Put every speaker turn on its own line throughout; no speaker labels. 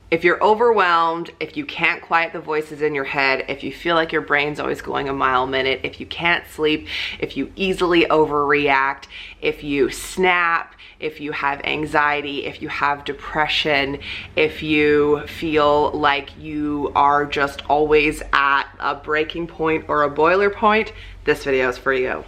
If you're overwhelmed, if you can't quiet the voices in your head, if you feel like your brain's always going a mile a minute, if you can't sleep, if you easily overreact, if you snap, if you have anxiety, if you have depression, if you feel like you are just always at a breaking point or a boiler point, this video is for you.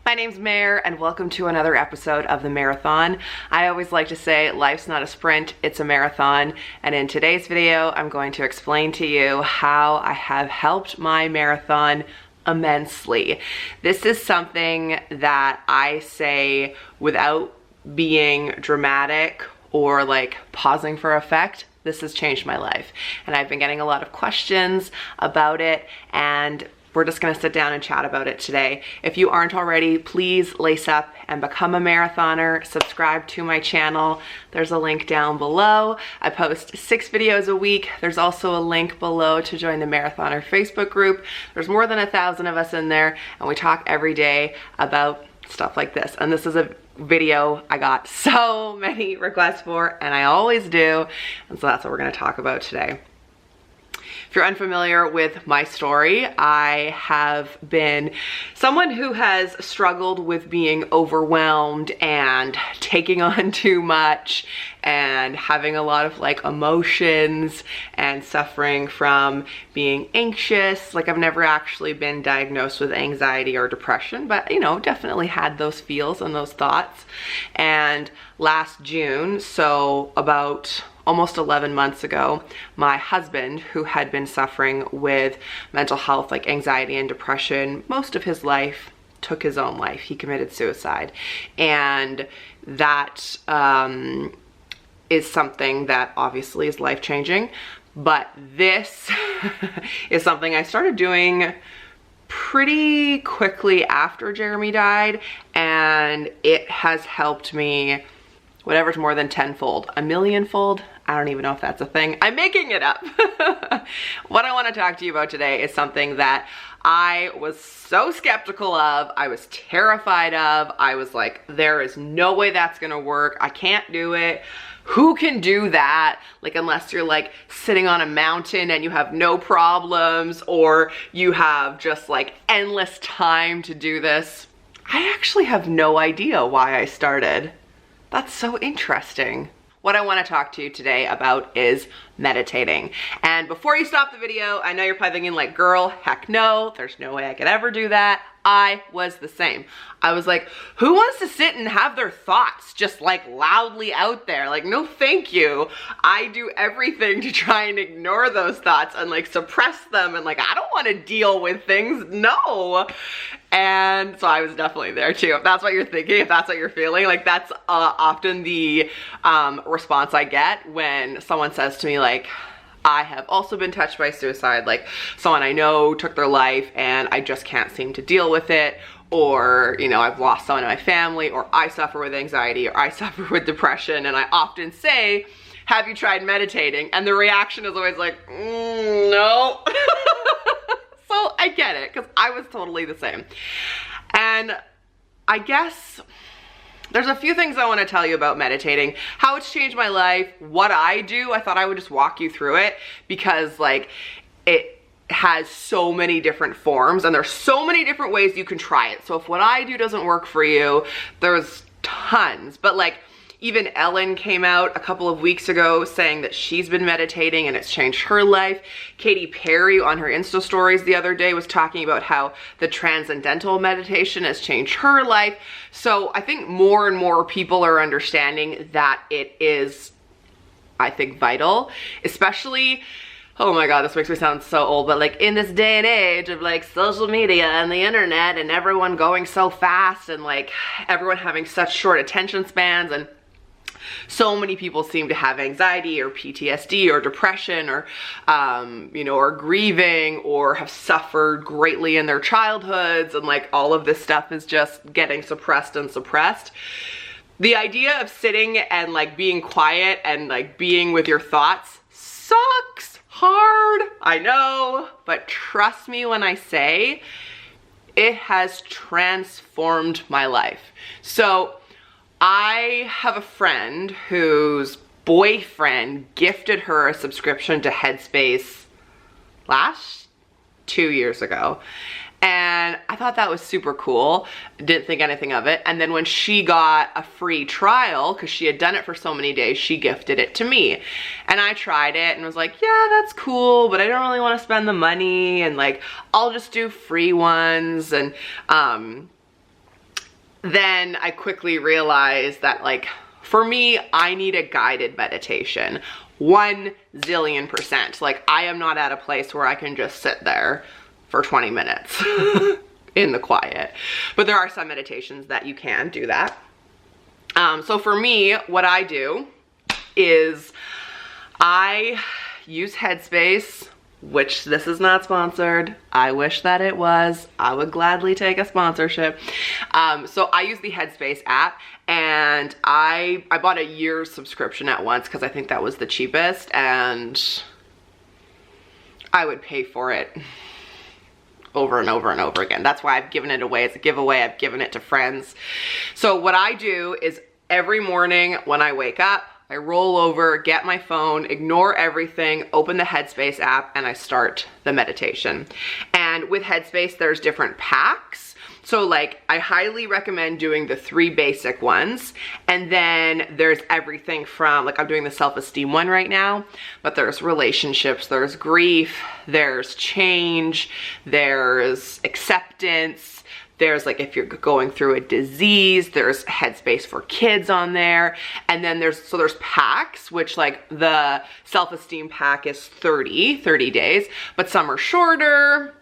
My name's Mare and welcome to another episode of the Mareathon. I always like to say life's not a sprint, it's a marathon. And in today's video, I'm going to explain to you how I have helped my marathon immensely. This is something that I say without being dramatic or like pausing for effect. This has changed my life. And I've been getting a lot of questions about it, and we're just gonna sit down and chat about it today. If you aren't already, please lace up and become a marathoner. Subscribe to my channel. There's a link down below. I post 6 videos a week. There's also a link below to join the Mareathoner Facebook group. There's more than 1,000 of us in there, and we talk every day about stuff like this. And this is a video I got so many requests for, and I always do. And so that's what we're gonna talk about today. If you're unfamiliar with my story, I have been someone who has struggled with being overwhelmed and taking on too much and having a lot of like emotions and suffering from being anxious. Like, I've never actually been diagnosed with anxiety or depression, but you know, definitely had those feels and those thoughts. And last June, so about almost 11 months ago, my husband, who had been suffering with mental health like anxiety and depression most of his life, took his own life. He committed suicide. And that is something that obviously is life-changing. But this is something I started doing pretty quickly after Jeremy died, and it has helped me whatever's more than tenfold, a millionfold. I don't even know if that's a thing. I'm making it up. What I want to talk to you about today is something that I was so skeptical of. I was terrified of. I was like, there is no way that's gonna work. I can't do it. Who can do that? Like, unless you're like sitting on a mountain and you have no problems, or you have just like endless time to do this. I actually have no idea why I started. That's so interesting. What I want to talk to you today about is meditating. And before you stop the video, I know you're probably thinking like, girl, heck no, there's no way I could ever do that. I was the same. I was like, who wants to sit and have their thoughts just like loudly out there? Like, no thank you. I do everything to try and ignore those thoughts and like suppress them, and like, I don't want to deal with things, no. And so I was definitely there too. If that's what you're thinking, if that's what you're feeling, like that's often the response I get when someone says to me like, I have also been touched by suicide, like someone I know took their life and I just can't seem to deal with it, or, you know, I've lost someone in my family, or I suffer with anxiety, or I suffer with depression. And I often say, have you tried meditating? And the reaction is always like, no. So I get it, because I was totally the same. And I guess there's a few things I want to tell you about meditating, how it's changed my life, what I do. I thought I would just walk you through it because like it has so many different forms and there's so many different ways you can try it. So if what I do doesn't work for you, there's tons. But like, even Ellen came out a couple of weeks ago saying that she's been meditating and it's changed her life. Katy Perry on her Insta stories the other day was talking about how the transcendental meditation has changed her life. So I think more and more people are understanding that it is, I think, vital, especially, oh my God, this makes me sound so old, but like in this day and age of like social media and the internet and everyone going so fast and like everyone having such short attention spans, and so many people seem to have anxiety or PTSD or depression or, you know, or grieving or have suffered greatly in their childhoods, and like all of this stuff is just getting suppressed and suppressed. The idea of sitting and like being quiet and like being with your thoughts sucks hard, I know, but trust me when I say it has transformed my life. So I have a friend whose boyfriend gifted her a subscription to Headspace 2 years ago. And I thought that was super cool. Didn't think anything of it. And then when she got a free trial, because she had done it for so many days, she gifted it to me. And I tried it and was like, yeah, that's cool, but I don't really want to spend the money, and like, I'll just do free ones. And then I quickly realized that, like, for me, I need a guided meditation. 1,000,000,000%. Like, I am not at a place where I can just sit there for 20 minutes in the quiet. But there are some meditations that you can do that. So for me, what I do is I use Headspace, which this is not sponsored. I wish that it was. I would gladly take a sponsorship. So I use the Headspace app, and I bought a year's subscription at once because I think that was the cheapest, and I would pay for it over and over and over again. That's why I've given it away as a giveaway. I've given it to friends. So what I do is every morning when I wake up, I roll over, get my phone, ignore everything, open the Headspace app, and I start the meditation. And with Headspace, there's different packs. So like, I highly recommend doing the 3 basic ones. And then there's everything from, like, I'm doing the self-esteem one right now, but there's relationships, there's grief, there's change, there's acceptance, there's, like, if you're going through a disease, there's Headspace for kids on there. And then there's packs, which, like, the self-esteem pack is 30 days, but some are shorter.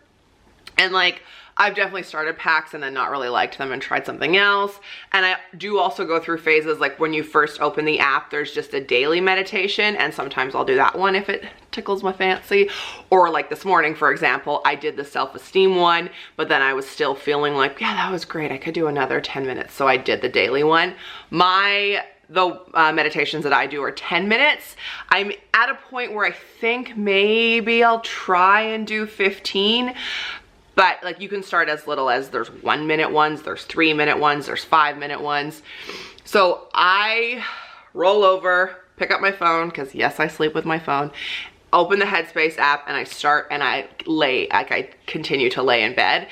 And like, I've definitely started packs and then not really liked them and tried something else. And I do also go through phases, like when you first open the app, there's just a daily meditation, and sometimes I'll do that one if it tickles my fancy. Or like this morning, for example, I did the self-esteem one, but then I was still feeling like, yeah, that was great, I could do another 10 minutes. So I did the daily one. The meditations that I do are 10 minutes. I'm at a point where I think maybe I'll try and do 15. But like, you can start as little as, there's 1 minute ones, there's 3 minute ones, there's 5 minute ones. So I roll over, pick up my phone, because yes, I sleep with my phone, open the Headspace app, and I start, and I continue to lay in bed.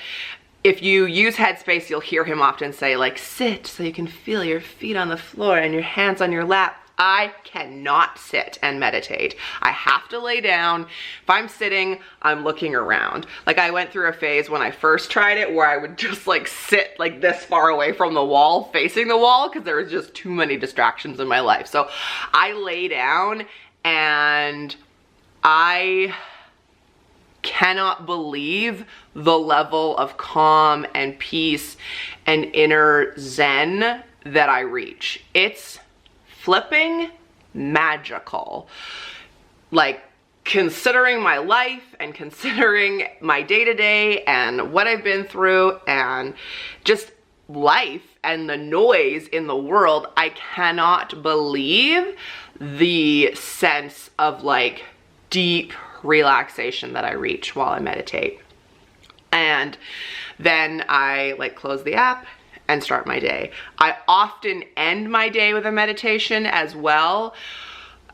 If you use Headspace, you'll hear him often say, like, sit so you can feel your feet on the floor and your hands on your lap. I cannot sit and meditate. I have to lay down. If I'm sitting, I'm looking around. Like, I went through a phase when I first tried it where I would just like sit like this far away from the wall, facing the wall, because there was just too many distractions in my life. So I lay down, and I cannot believe the level of calm and peace and inner zen that I reach. It's flipping magical. Like, considering my life and considering my day-to-day and what I've been through and just life and the noise in the world, I cannot believe the sense of like deep relaxation that I reach while I meditate. And then I like close the app and start my day. I often end my day with a meditation as well,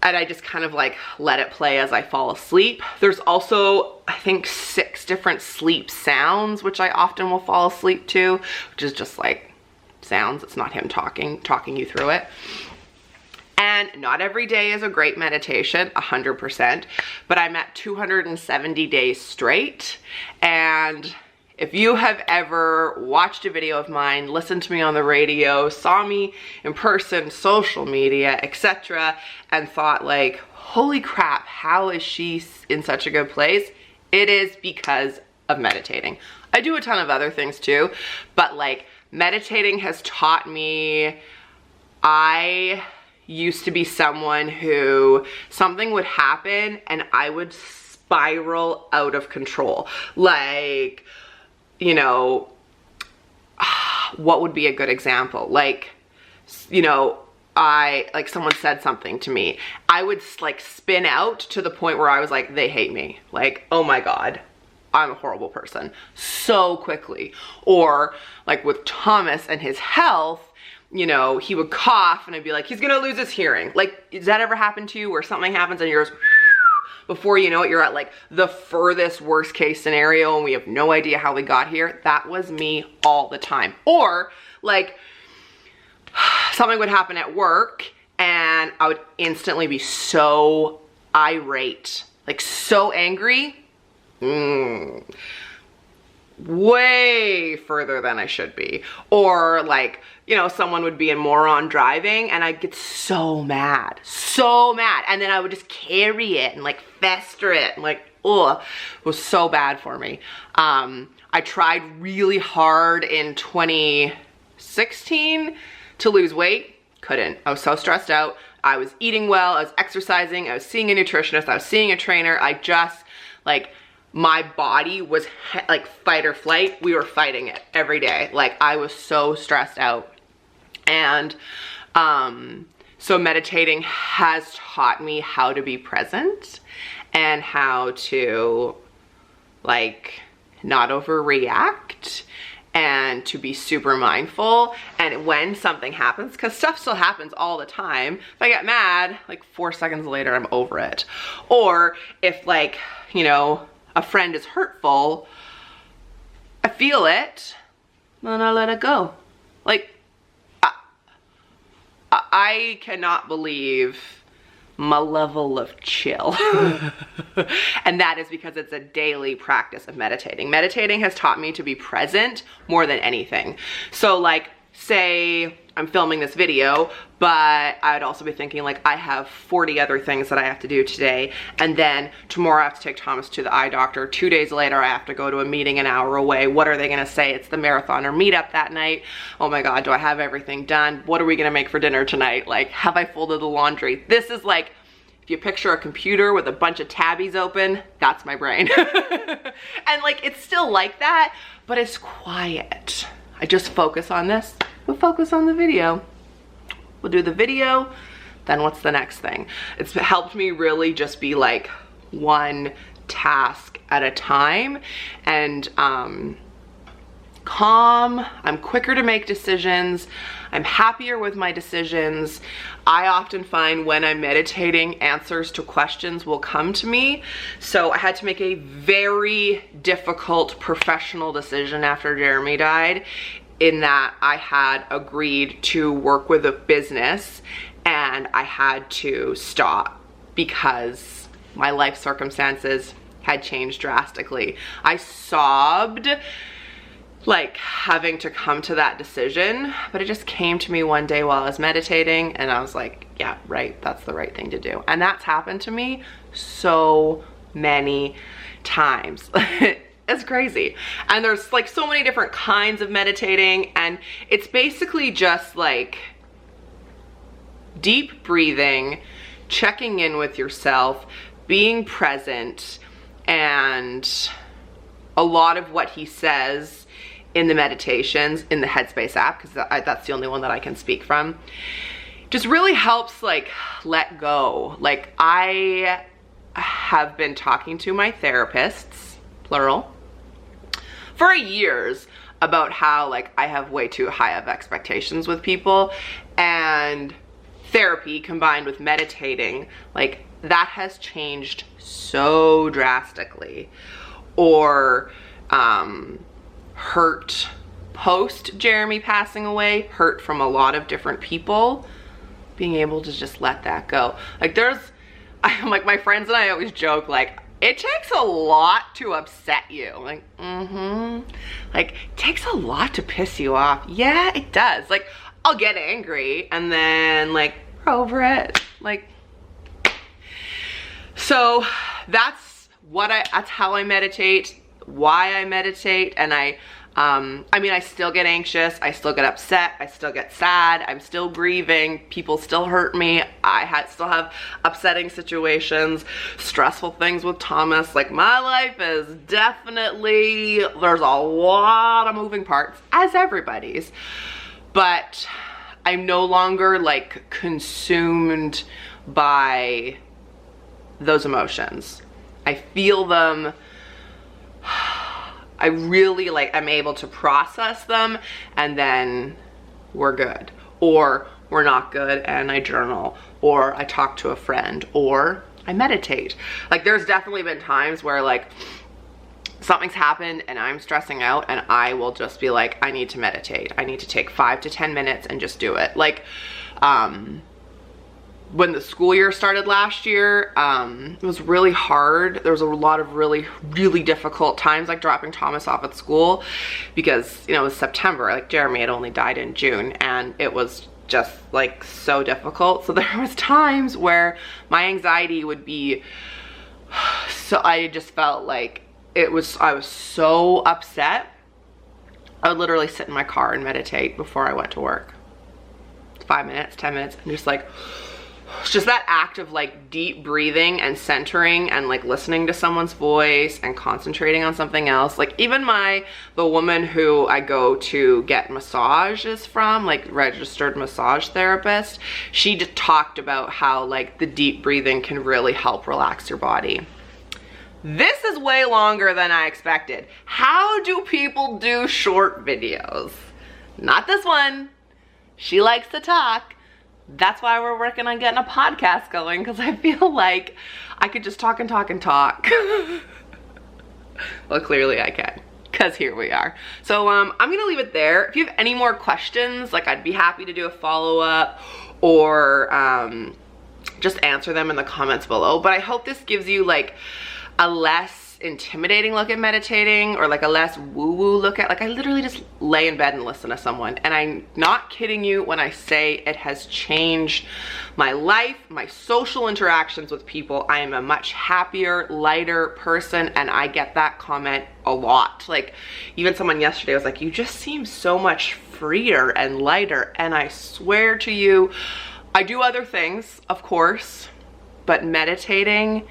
and I just kind of like let it play as I fall asleep. There's also, I think, 6 different sleep sounds, which I often will fall asleep to, which is just like sounds. It's not him talking you through it. And not every day is a great meditation, 100%, but I'm at 270 days straight. And if you have ever watched a video of mine, listened to me on the radio, saw me in person, social media, etc., and thought like, holy crap, how is she in such a good place? It is because of meditating. I do a ton of other things too, but like, meditating has taught me, I used to be someone who something would happen and I would spiral out of control. Like, you know, what would be a good example? Like, you know, like someone said something to me, I would like spin out to the point where I was like, they hate me. Like, oh my God, I'm a horrible person so quickly. Or like with Thomas and his health, you know, he would cough and I'd be like, he's gonna lose his hearing. Like, does that ever happen to you where something happens and you're just, before you know it, you're at like the furthest worst case scenario and we have no idea how we got here? That was me all the time. Or like something would happen at work and I would instantly be so irate, like so angry, way further than I should be. Or like, you know, someone would be a moron driving and I'd get so mad, and then I would just carry it and like fester it and like, ugh, it was so bad for me. I tried really hard in 2016 to lose weight, couldn't. I was so stressed out. I was eating well, I was exercising, I was seeing a nutritionist, I was seeing a trainer. I just like, my body was like fight or flight. We were fighting it every day. Like I was so stressed out. And so meditating has taught me how to be present and how to like not overreact and to be super mindful. And when something happens, because stuff still happens all the time, if I get mad, like 4 seconds later, I'm over it. Or if like, you know, a friend is hurtful, I feel it, then I let it go. Like, I cannot believe my level of chill. And that is because it's a daily practice of meditating. Meditating has taught me to be present more than anything. So like, say I'm filming this video, but I'd also be thinking like, I have 40 other things that I have to do today. And then tomorrow I have to take Thomas to the eye doctor. 2 days later, I have to go to a meeting an hour away. What are they gonna say? It's the Mareathoner meetup that night. Oh my God, do I have everything done? What are we gonna make for dinner tonight? Like, have I folded the laundry? This is like, if you picture a computer with a bunch of tabbies open, that's my brain. And like, it's still like that, but it's quiet. I just focus on this. We'll focus on the video. We'll do the video, then what's the next thing? It's helped me really just be like one task at a time and calm. I'm quicker to make decisions. I'm happier with my decisions. I often find when I'm meditating, answers to questions will come to me. So I had to make a very difficult professional decision after Jeremy died, in that I had agreed to work with a business and I had to stop because my life circumstances had changed drastically. I sobbed like having to come to that decision, but it just came to me one day while I was meditating and I was like, yeah, right, that's the right thing to do. And that's happened to me so many times. It's crazy. And there's like so many different kinds of meditating, and it's basically just like deep breathing, checking in with yourself, being present, and a lot of what he says in the meditations in the Headspace app, because that's the only one that I can speak from, just really helps like let go. Like I have been talking to my therapists, plural, for years about how like I have way too high of expectations with people, and therapy combined with meditating, like that has changed so drastically. Or hurt post Jeremy passing away, hurt from a lot of different people, being able to just let that go. Like I'm like, my friends and I always joke like, it takes a lot to upset you. Like, like, it takes a lot to piss you off. Yeah, it does. Like, I'll get angry and then like, we're over it. Like, so that's how I meditate, why I meditate. And I mean, I still get anxious, I still get upset, I still get sad, I'm still grieving, people still hurt me, still have upsetting situations, stressful things with Thomas. Like my life is definitely, there's a lot of moving parts, as everybody's, but I'm no longer like consumed by those emotions. I feel them I really like, I'm able to process them, and then we're good. Or we're not good and I journal, or I talk to a friend, or I meditate. Like, there's definitely been times where like something's happened and I'm stressing out, and I will just be like, I need to meditate. I need to take 5 to 10 minutes and just do it. Like, when the school year started last year, it was really hard. There was a lot of really difficult times, like dropping Thomas off at school, because, you know, it was September. Like, Jeremy had only died in June, and it was just like so difficult. So there was times where my anxiety would be, so I just felt like I was so upset. I would literally sit in my car and meditate before I went to work. 5 minutes, 10 minutes, and just like, it's just that act of like deep breathing and centering and like listening to someone's voice and concentrating on something else. Like, even the woman who I go to get massages from, like registered massage therapist, she just talked about how like the deep breathing can really help relax your body. This is way longer than I expected. How do people do short videos? Not this one. She likes to talk. That's why we're working on getting a podcast going, because I feel like I could just talk and talk and talk. Well, clearly I can, because here we are. So I'm gonna leave it there. If you have any more questions, like, I'd be happy to do a follow-up, or just answer them in the comments below. But I hope this gives you like a less intimidating look at meditating, or like a less woo-woo look at, like, I literally just lay in bed and listen to someone, and I'm not kidding you when I say it has changed my life, my social interactions with people. I am a much happier, lighter person, and I get that comment a lot. Like, even someone yesterday was like, you just seem so much freer and lighter, and I swear to you, I do other things, of course, but meditating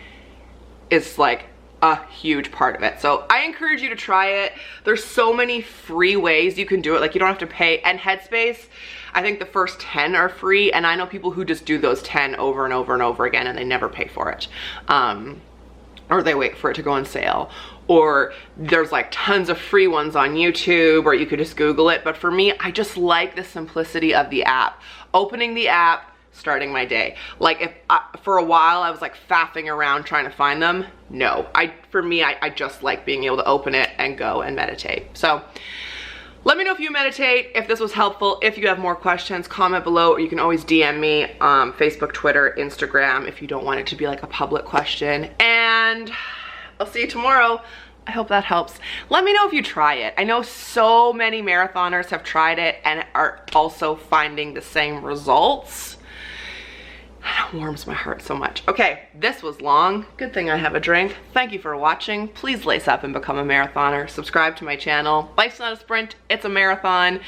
is like a huge part of it. So I encourage you to try it. There's so many free ways you can do it. Like, you don't have to pay. And Headspace, I think the first 10 are free, and I know people who just do those 10 over and over and over again, and they never pay for it. Or they wait for it to go on sale. Or there's like tons of free ones on YouTube, or you could just Google it. But for me, I just like the simplicity of the app. Opening the app, starting my day. Like, if for a while I was like faffing around trying to find them, no. For me, I just like being able to open it and go and meditate. So let me know if you meditate, if this was helpful. If you have more questions, comment below, or you can always DM me, Facebook, Twitter, Instagram, if you don't want it to be like a public question. And I'll see you tomorrow. I hope that helps. Let me know if you try it. I know so many marathoners have tried it and are also finding the same results. It warms my heart so much. Okay, this was long. Good thing I have a drink. Thank you for watching. Please lace up and become a marathoner. Subscribe to my channel. Life's not a sprint, it's a marathon.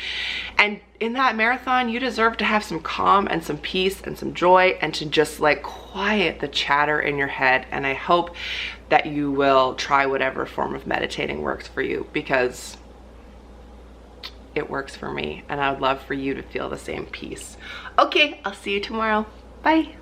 And in that marathon, you deserve to have some calm and some peace and some joy, and to just like quiet the chatter in your head. And I hope that you will try whatever form of meditating works for you, because it works for me, and I would love for you to feel the same peace. Okay, I'll see you tomorrow. Bye.